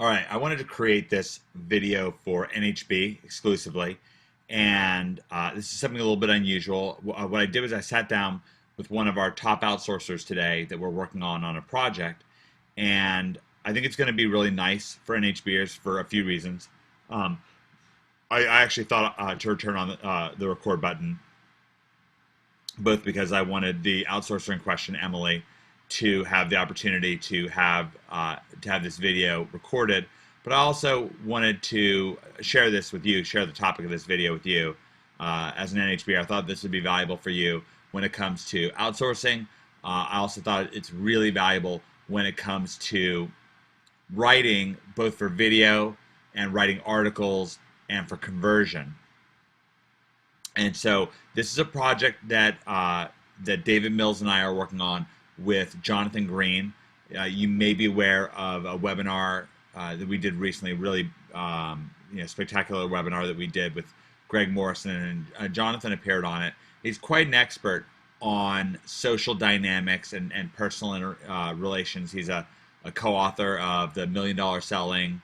All right, I wanted to create this video for NHB exclusively, and this is something a little bit unusual. What I did was I sat down with one of our top outsourcers today that we're working on a project, and I think it's going to be really nice for NHBers for a few reasons. Um, I actually thought to return on the record button, both because I wanted the outsourcer in question, Emily, to have the opportunity to have this video recorded, but I also wanted to share this with you, share the topic of this video with you. As an NHB, I thought this would be valuable for you when it comes to outsourcing. I also thought it's really valuable when it comes to writing, both for video and writing articles and for conversion. And so this is a project that that David Mills and I are working on with Jonathan Green. You may be aware of a webinar that we did recently, really spectacular webinar that we did with Greg Morrison, and Jonathan appeared on it. He's quite an expert on social dynamics and personal relations. He's a co-author of the $1 Million Selling,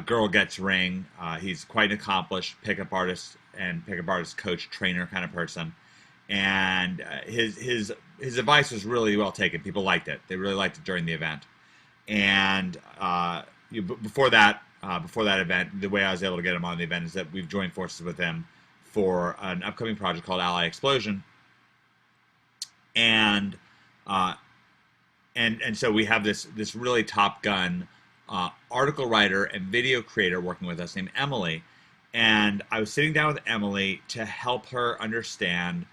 Girl Gets Ring. He's quite an accomplished pickup artist and pickup artist coach, trainer kind of person. And his advice was really well taken. People liked it. They really liked it during the event. And before that event, the way I was able to get him on the event is that we've joined forces with him for an upcoming project called Ally Explosion. And so we have this really top gun article writer and video creator working with us named Emily. And I was sitting down with Emily to help her understand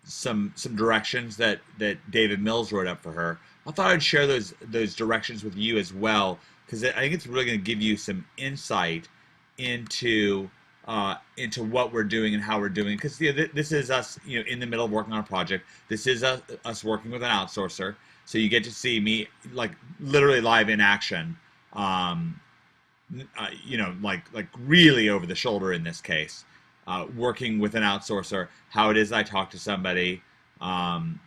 some directions that David Mills wrote up for her. I thought I'd share those directions with you as well, because I think it's really going to give you some insight into what we're doing and how we're doing. Because this is us, in the middle of working on a project. This is us working with an outsourcer, so you get to see me like literally live in action. Like really over the shoulder in this case, working with an outsourcer, how it is I talk to somebody, what I'm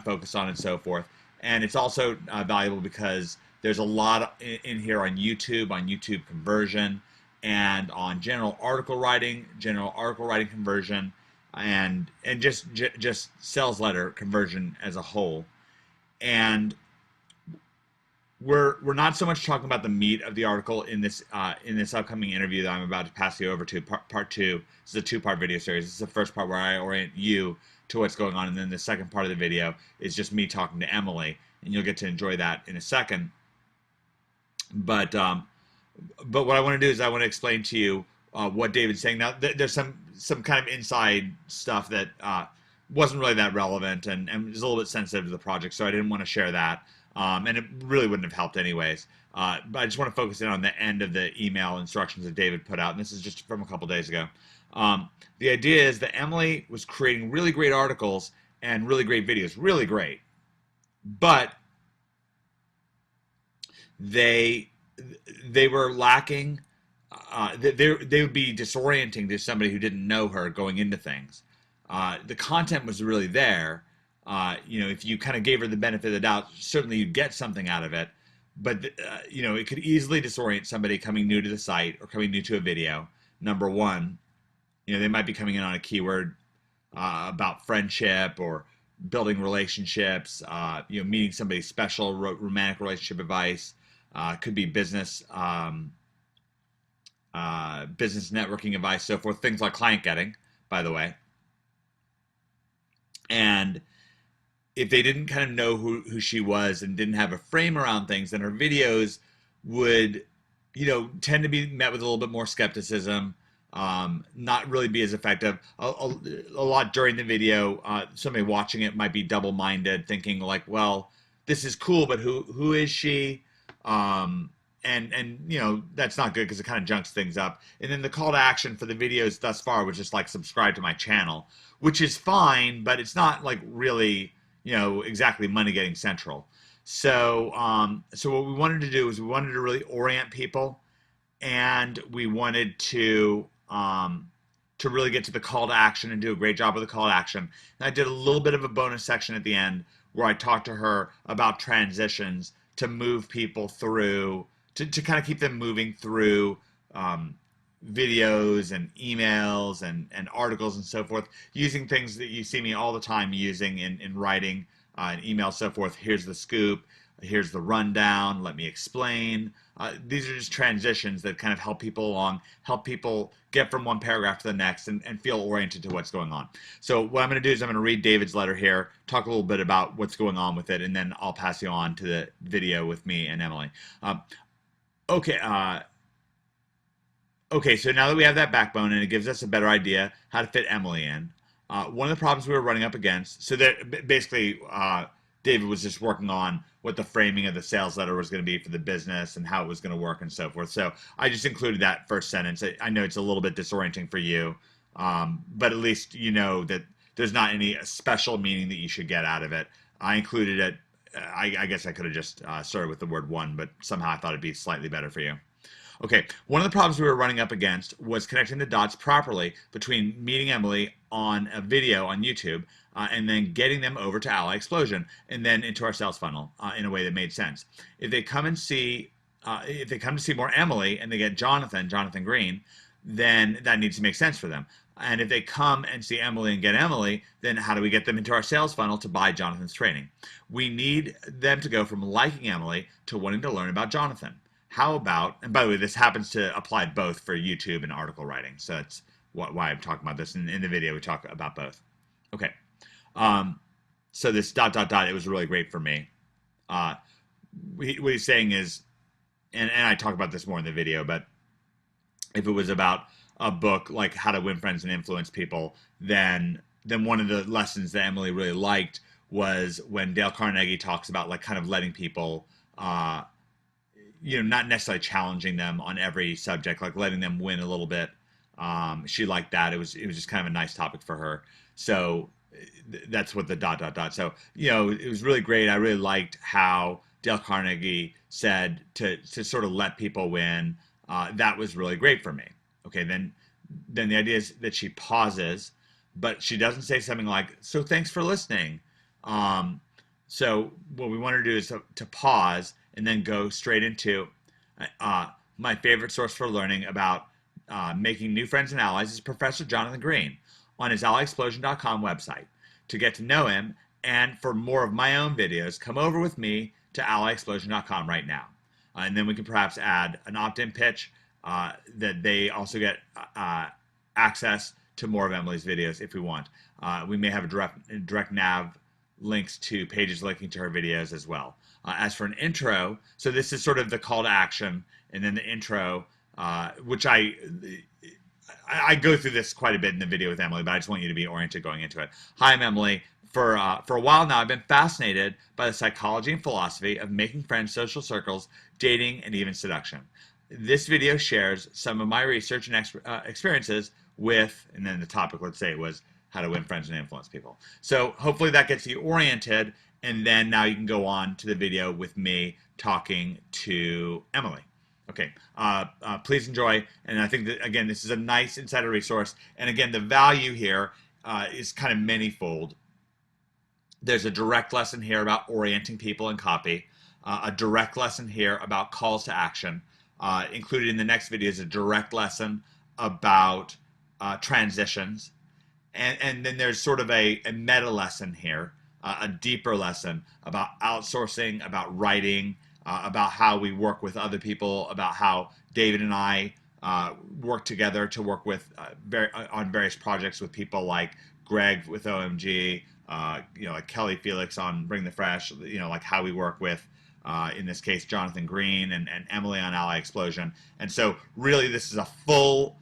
focused on and so forth. And it's also valuable because there's a lot in here on YouTube conversion, and on general article writing conversion, and just sales letter conversion as a whole. And we're not so much talking about the meat of the article in this upcoming interview that I'm about to pass you over to, part two. This is a two-part video series. This is the first part where I orient you to what's going on, and then the second part of the video is just me talking to Emily, and you'll get to enjoy that in a second. But what I want to do is I want to explain to you what David's saying. Now, there's some kind of inside stuff that wasn't really that relevant and is a little bit sensitive to the project, so I didn't want to share that. And it really wouldn't have helped anyways. But I just want to focus in on the end of the email instructions that David put out, and this is just from a couple days ago. The idea is that Emily was creating really great articles and really great videos, really great, but they were lacking. They would be disorienting to somebody who didn't know her going into things. The content was really there. If you kind of gave her the benefit of the doubt, certainly you'd get something out of it. But, it could easily disorient somebody coming new to the site or coming new to a video. Number one, they might be coming in on a keyword about friendship or building relationships, meeting somebody special, romantic relationship advice. Could be business networking advice, so forth. Things like client getting, by the way. And if they didn't kind of know who she was and didn't have a frame around things, then her videos would, tend to be met with a little bit more skepticism, not really be as effective. A lot during the video, somebody watching it might be double-minded, thinking like, well, this is cool, but who is she? That's not good because it kind of junks things up. And then the call to action for the videos thus far was just like subscribe to my channel, which is fine, but it's not like really, exactly money getting central. So what we wanted to do is we wanted to really orient people, and we wanted to really get to the call to action and do a great job with the call to action. And I did a little bit of a bonus section at the end where I talked to her about transitions to move people through to kind of keep them moving through videos and emails and articles and so forth, using things that you see me all the time using in writing and email, so forth. Here's the scoop. Here's the rundown. Let me explain. These are just transitions that kind of help people along, help people get from one paragraph to the next and feel oriented to what's going on. So what I'm going to do is I'm going to read David's letter here, talk a little bit about what's going on with it, and then I'll pass you on to the video with me and Emily. Okay. Okay, so now that we have that backbone and it gives us a better idea how to fit Emily in, one of the problems we were running up against, so that basically David was just working on what the framing of the sales letter was going to be for the business and how it was going to work and so forth. So I just included that first sentence. I know it's a little bit disorienting for you, but at least you know that there's not any special meaning that you should get out of it. I included it. I guess I could have just started with the word one, but somehow I thought it'd be slightly better for you. Okay, one of the problems we were running up against was connecting the dots properly between meeting Emily on a video on YouTube and then getting them over to Ally Explosion and then into our sales funnel in a way that made sense. If they come to see more Emily and they get Jonathan Green, then that needs to make sense for them. And if they come and see Emily and get Emily, then how do we get them into our sales funnel to buy Jonathan's training? We need them to go from liking Emily to wanting to learn about Jonathan. How about, and by the way, this happens to apply both for YouTube and article writing. So that's why I'm talking about this. In the video, we talk about both. Okay. So this ... it was really great for me. What he's saying is, and I talk about this more in the video, but if it was about a book like How to Win Friends and Influence People, then one of the lessons that Emily really liked was when Dale Carnegie talks about like kind of letting people, not necessarily challenging them on every subject, like letting them win a little bit. She liked that. It was just kind of a nice topic for her. So that's what the ... So, it was really great. I really liked how Dale Carnegie said to sort of let people win. That was really great for me. Okay, then the idea is that she pauses, but she doesn't say something like, so thanks for listening. So what we want her to do is to pause and then go straight into my favorite source for learning about making new friends and allies is Professor Jonathan Green on his allyexplosion.com website. To get to know him and for more of my own videos, come over with me to allyexplosion.com right now. And then we can perhaps add an opt-in pitch that they also get access to more of Emily's videos if we want. We may have a direct nav links to pages linking to her videos as well. As for an intro, so this is sort of the call to action, and then the intro, which I go through this quite a bit in the video with Emily, but I just want you to be oriented going into it. Hi, I'm Emily. For a while now, I've been fascinated by the psychology and philosophy of making friends, social circles, dating, and even seduction. This video shares some of my research and experiences with, and then the topic, let's say it was how to win friends and influence people. So hopefully that gets you oriented, and then now you can go on to the video with me talking to Emily. Okay, please enjoy, and I think that, again, this is a nice insider resource, and again, the value here is kind of manyfold. There's a direct lesson here about orienting people and copy, a direct lesson here about calls to action. Included in the next video is a direct lesson about transitions. And then there's sort of a meta lesson here, a deeper lesson about outsourcing, about writing, about how we work with other people, about how David and I work together to work with on various projects with people like Greg with OMG, like Kelly Felix on Bring the Fresh, like how we work with, in this case, Jonathan Green and Emily on Ally Explosion. And so really this is a full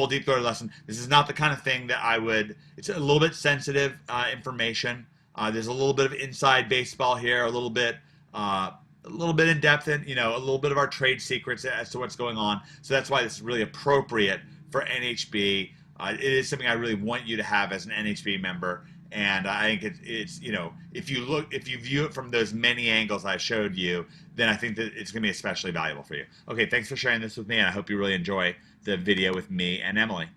deep throated lesson. This is not the kind of thing that it's a little bit sensitive information. There's a little bit of inside baseball here, a little bit in depth, and a little bit of our trade secrets as to what's going on. So that's why this is really appropriate for NHB. It is something I really want you to have as an NHB member. And I think it's if you view it from those many angles I showed you, then I think that it's going to be especially valuable for you. Okay, thanks for sharing this with me, and I hope you really enjoy the video with me and Emily.